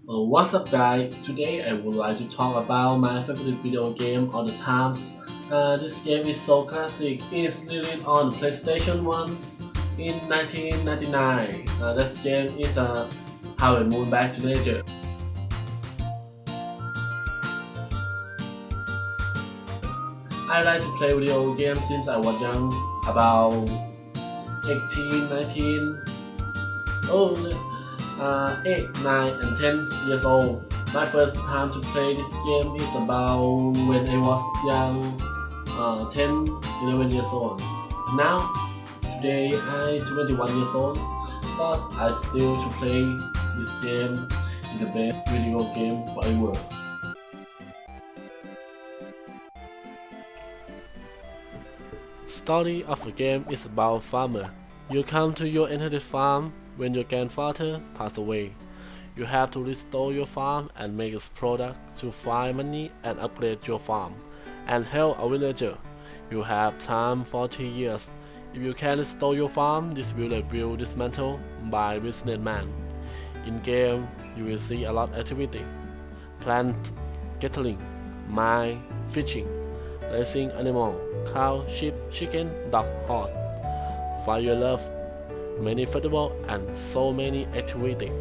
What's up guys? Today I would like to talk about my favorite video game all the times. This game is so classic. It's released on PlayStation 1 in 1999. This game is Harvest Moon Back to Nature. I like to play video games since I was young, about 18, 19, oh, 8, 9 and 10 years old. My first time to play this game is about when I was young, 10, 11 years old. Now, today I'm 21 years old, but I still to play this game in the best video game forever. Story of the game is about farmer. You come to your inherited farm when your grandfather passed away. You have to restore your farm and make its product to find money and upgrade your farm and help a villager. You have time for 3 years. If you can restore your farm, this village will dismantled by businessman. In game, you will see a lot activity. Plant gathering, mine, fishing, raising animal, cow, sheep, chicken, dog, horse. Find your love, many football and so many activities.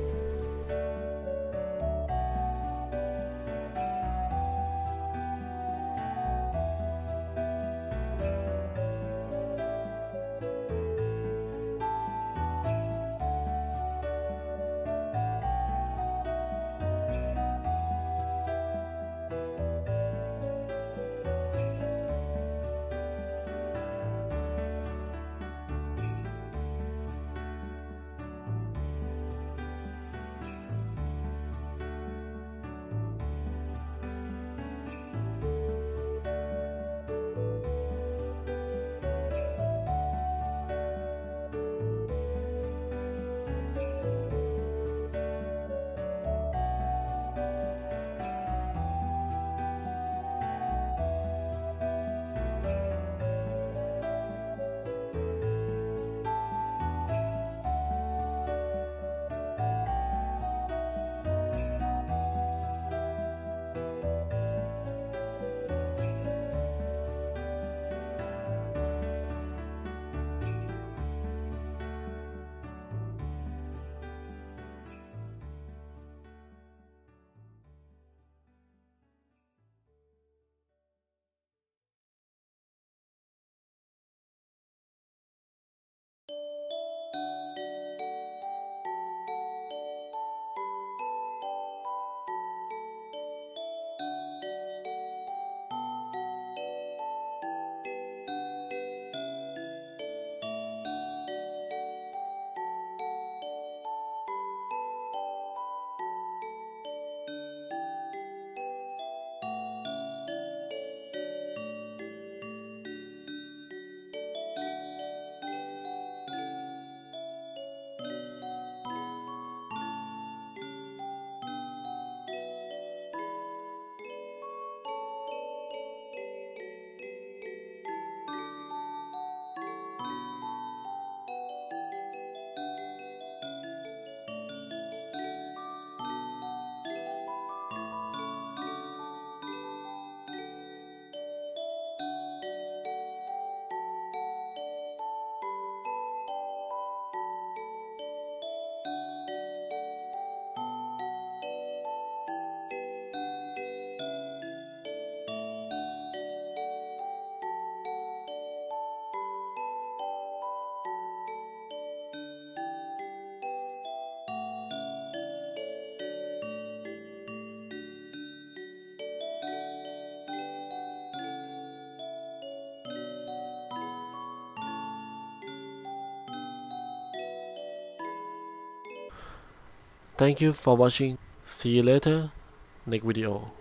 Thank you for watching. See you later, next video.